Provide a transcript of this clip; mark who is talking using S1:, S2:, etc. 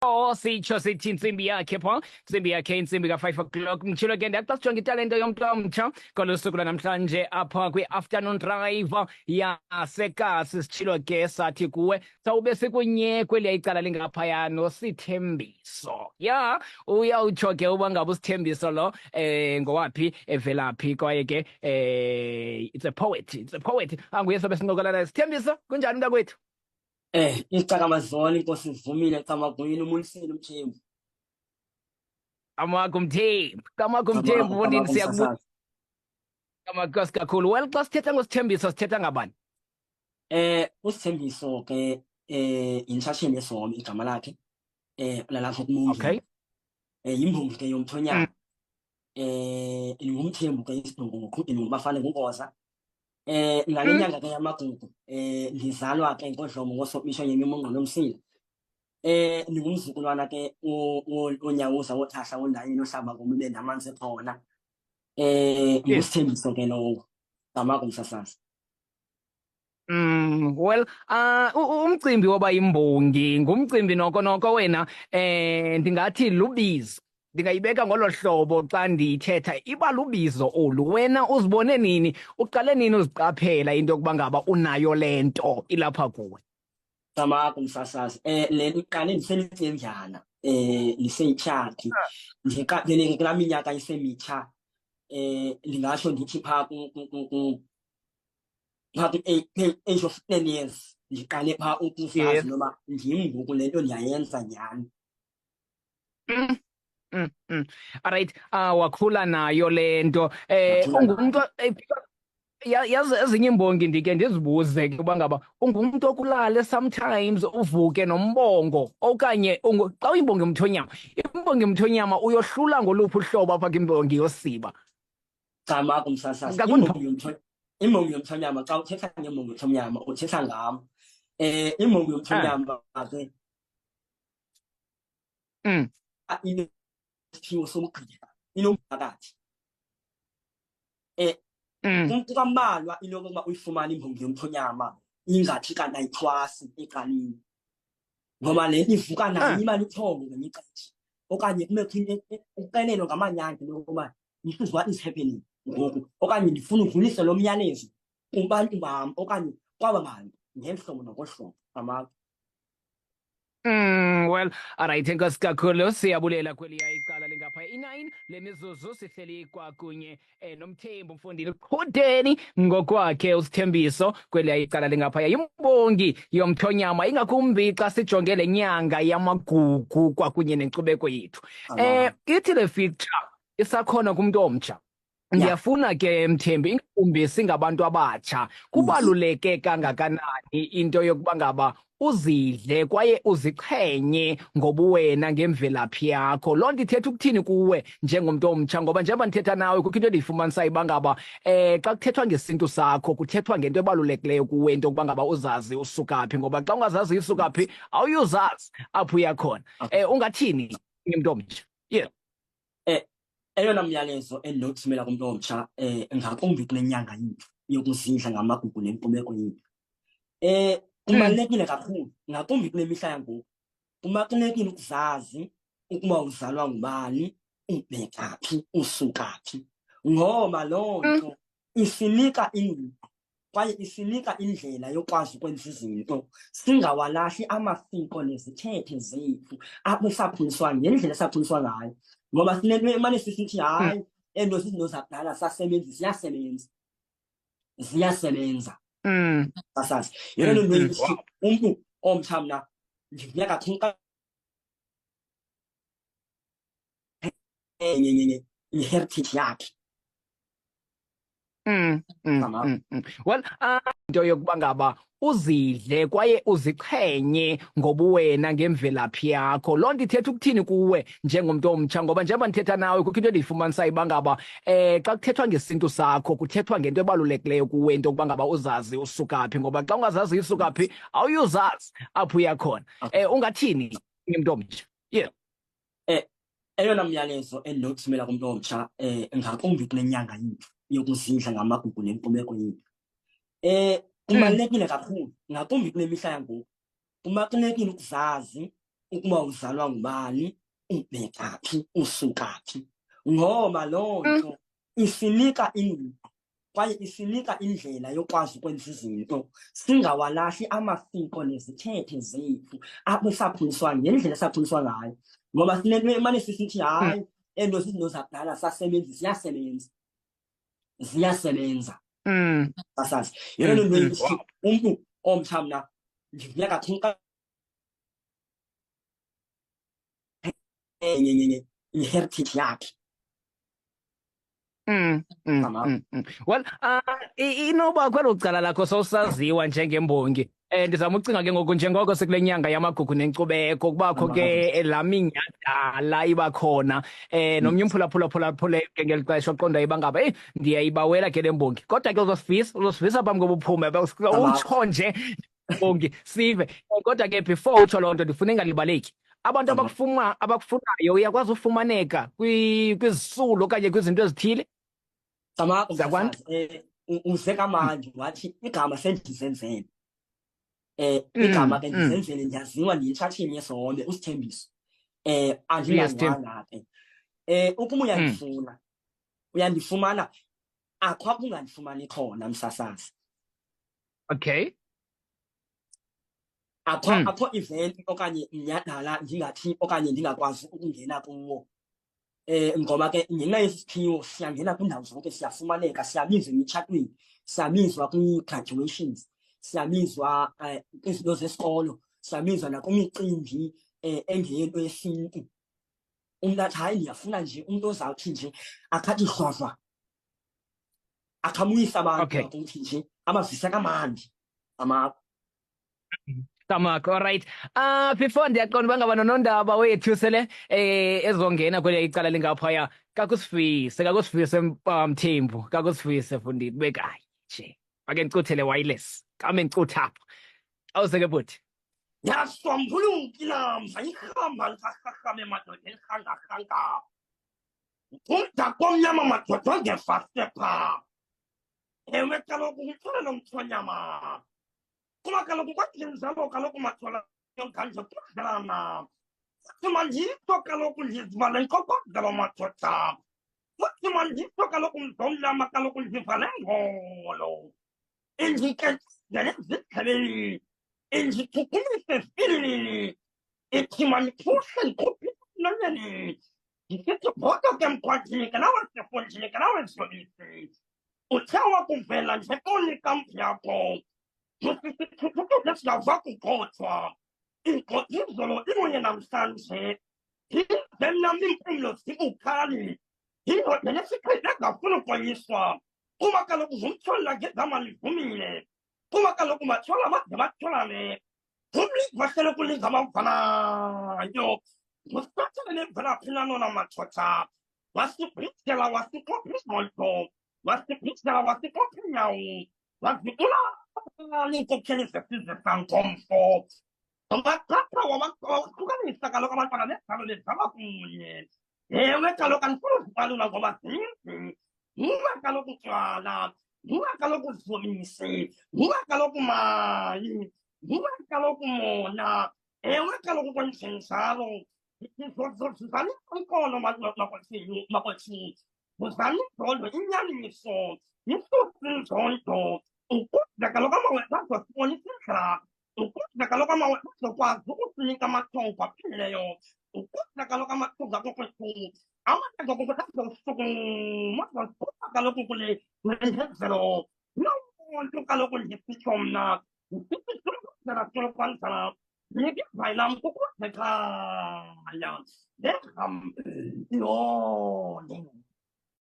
S1: Sitsho sithi intsimbi yakhe pho intsimbi yakhe intsimbi ka-5 o'clock mtshilo ke ndiyaxa sijonge italente yomntu omtsha kolu suku lwanamhlanje apha kwi-afternoon drive yasekasi sitshilo ke sathi kuwe sawube sikunye kweliya icala lingaphaya noSithembiso uyawutsho ke uba ngaba uSithembiso lo ngowaphi evelaphi kwaye ke it's a poet anguye sobe sincokola naye Sithembiso kunjani mntakwethu
S2: Icaka inkosi ivumile Camagunyini umulisile umthembu.
S1: Kamakho Mthembu mfondini siyakubuza kamakhosi kakhulu. Well, xa sithetha ngosithembiso sithetha ngabani?
S2: USithembiso ke intshatsheli yesomi igama lakhe lalapha kuMongi.
S1: Okay.
S2: Yimbongi ke yomthonyama. Ingumthembu ke isidungu ngoqhudini ngubafane ngonkoza. Ngale nyanga ke yamagugu ndizalwa ke ngodlomo ngoSomisho yemimongo nomsila. Ndingumzukulwana ke uNyawuza wothahla wondayini ohlaba ngombe namanzi khona. Ngusithembiso ke lowo ngama kumsasazi.
S1: Well, umcimbi woba yimbongi ngumcimbi noko wena ndingathi lubizo. Ndingayibeka ngolo hlobo xa ndithetha iba lubizo olu. Wena uzibone nini, uqale nini uziqaphela into yokuba ngaba unayo le nto ilapha kuwe?
S2: Ngama kumsasazi le iqale ndiselityendyana liseyitshathi ndiqaphele kulaa minyaka isemitsha ndingatsho ndithi phaa age of 10 years ndiqale phaa ukusazi noba ndim ngoku le nto ndiyayenza nyhani.
S1: Alright, wakhula nayo le nto ungumntu yazi ezinye imbongi ndike ndizibuze ke uba ngaba ungumntu okulala sometimes uvuke nombongo okanye xa uyimbongi yomthonyama, imbongi yomthonyama uyohlula ngoluphi uhlobo apha kwimbongi yosiba?
S2: Ngama kumsasazi imbongi yomthonyama xa uthetha ngembongi yomthonyama uthetha ngam. Imbongi yomthonyama ke isiphiwo somgqibelo inomphakathi. Kumbalwa into yokuba uyifumane imbongi yomthonyama ingathi kanti ayithwasi eqaleni ngoba le nto ivuka nayo imali ithongo ngenye ixesha okanye kubekho into uxelelo ngamanyanga lokuba this is what is happening ngoku okanye ndifuna udlulise lo myalezo kubantu bam okanye kwaba bantu ngeli hlobo nokohlobo amako.
S1: Well, alright, enkosi kakhulu siyabulela kweliya icala lingapha i-9 lemizuzu sihleli kwakunye noMthembu mfondini qhudeni ngokwakhe uSithembiso kweliya icala lingaphaya yimbongi yomthonyama ingakumbi xa sijonge le nyanga yamagugu kwakunye nenkcubeko yethu. Ithi le feature isakhona kumntu omtsha. Ndiyafuna ke Mthembu ingakumbi singabantu abatsha kubaluleke kangakanani into yokuba ngaba uzidle kwaye uziqhenye ngobuwena ngemvelaphi yakho. Loo nto ithetha ukuthini kuwe njengomntu omtsha? Ngoba njengoba ndithetha nawe kukho into endiyifumanisayo uba ngaba xa kuthethwa ngesintu sakho kuthethwa ngento ebalulekileyo kuwe into yokuba ngaba uzazi usuka phi, ngoba xa ungazazi usuka phi awuyuzazi apho uya khona. Ungathini umntu omtsha?
S2: Eyona myalezo endinokuthumela kumntu omtsha ngakumbi kule nyanga yethu yokuzidla ngamagugu nenkcubeko yethu. Kubalulekile kakhulu ngakumbi kule mihla yangoku. Kubalulekile ukuzazi ukuba uzalwa ngubani, ubheka phi, usuka phi, ngoba loo nto isinika ingqiqo kwaye isinika indlela yokwazi ukwenza izinto singawalahli amasiko nezithethe zethu apho saphuliswa ngendlela esaphuliswa ngayo. Ngoba sinento emane sisithi hayi ento zizinto zakudala ziyasebenza sasazi. Yona nto umntu omtsha mna ndivuya kakhulu i-heritage yakhe.
S1: Well, into yokuba ngaba uzidle kwaye uziqhenye ngobuwena ngemvelaphi yakho, loo nto ithetha ukuthini kuwe njengomntu omtsha? Ngoba njengoba ndithetha nawe kukho into endiyifumanisayo uba ngaba xa kuthethwa ngesintu sakho kuthethwa ngento ebalulekileyo kuwe into yokuba ngaba uzazi usuka phi, ngoba xa ungazazi usuka phi awuyuzazi apho uya khona. Ungathini umntu omtsha?
S2: Eyona myalezo endinokuthumela kumntu omtsha ngakumbi kule nyanga yethu yokuzidla ngamagugu nenkcubeko yethu. Kubalulekile kakhulu ngakumbi kule mihla yangoku. Kubalulekile ukuzazi ukuba uzalwa ngubani, ubhekaphi, usukaphi, ngoba loo nto isinika ingqiqo kwaye isinika indlela yokwazi ukwenza izinto, singawalahli amasiko nezithethe zethu apho saphuliswa ngendlela esaphuliswa ngayo. Ngoba sinento emane sisithi hayi ento zizinto zakudala ziyasebenza, ziyasebenza sasazi. Yeyona nto ithi umntu omtsha mna ndivuya kakhulu i-heritage yakhe.
S1: Well, inoba kwelo cala lakho sowusaziwa njengembongi. Ndizama ucinga ke ngoku njengoko sekule nyanga yamagugu nenkcubeko kubakho ke laa minyhadala iba khona nomnye umphulaphulaphulaphule ke ngeli xesha oqonda iba ngaba ndiyayibawela ke le mbongi. Kodwa ke uzosivisa phambi koba uphume utsho nje mbongi sive. Kodwa ke before utsho loo nto ndifuna ingalibaleki. Abantu abakufunayo uyakwazi ufumaneka kwizisulu okanye kwizinto ezithile.
S2: Uze kamanje wathi igama sendizenzele. Igama ke ndizenzele, ndiyaziwa ndiyitshatsheni yesonde uSithembiso. Andingazwanga ke. Ukuba uyandifuna, uyandifumana akho apho ungandifumani khona msasazi.
S1: Okay.
S2: Akho event okanye mnyhadala ndingathi okanye ndingakwazi ukungena kuwo. Ngoba ke ngenxa yesiphiwo siyangena kwiindawo zonke, siyafumaneka, siyabizwa emitshatweni, siyabizwa kwii-graduations, siyabizwa kwizinto zesikolo, siyabizwa nakwimicimbi engeyento yesintu. Umntu athi hayi ndiyafuna nje umntu ozawuthi nje akhathi hlwahlwa akhamuyise abantu akuthi nje abavise kamandi amako.
S1: Tamako, right. Before ndiyaqonda uba ngaba nonondaba wethu sele ezongena kweli icala lingaphaya, kakusifise Mthembu, kakusifise Mfundini, bekayi nje ake ndicuthele wireless kame ndicutha apho. Awuseke bhuti.
S2: Yasombulukile mva ihamba lisahahame madoda elirhangahanga. Umda komnyama madoda ongefaste phaa. Ewe kaloku ngumthole nomthonyama. Kuba kaloku kwendlini zabo kaloku mathola yonganje kudlana. Futhi manditho kaloku ndizivale nkokondlela madoda. Futhi manditho kaloku mzomnyama kaloku ndivale ngolo. Indikenzele zitheleli. Indithukumise filini. Ithi mandiphuhle ndikhuphe nonyeni. Ndisithi bhodo ke mkhwathini ke nawe sifundile ke nawe zolisi. Uthe wakuvela nje konikampi yakho. Musisithuthukile siyava kugxothwa. Ingxothizolo imunye namhlanje. Yize nami impumlo zibukhali. Yindoda nesiqhele engafuni ukoyiswa. Kuba kaloku ngumthola ngegama livumile. Kuba kaloku mathola bade batholane. Ngumlingwahlele kulinga abamvanayo. Ngusathele nemvelaphi nanona mathotha. Wasibhidela wasiqopha isimolto. Wasibhidela wasiqopha inyawo. Wazikula iinkokheli zesizwe sankomfo. Ngabaqapha wawahlukanisa kaloku abantwana nezalo nezaba kunye. Ewe kaloku andifuna uzibalula ngoba zininzi. Nguwe kaloku utywala, nguwe kaloku uzibonise, nguwe kaloku mali, nguwe kaloku mona. Ewe kaloku kwenjenjalo zizala inkolo makwethini. Uzala indolo inyaniso, isusinzondo. Ukuze kaloku amawethu azosibonisa indlela. Ukuze kaloku amawethu azokwazi ukusinika amathongo aphilileyo. Ukuze kaloku amathongo akokwethu amathongo akokwethu azosukuma azosikhupha kaloku kule ndenzelo. Loo nto kaloku ndisitsho mna ndisitsho kwanjalo ndiyivayi lam kukuzekhaya ndeham yho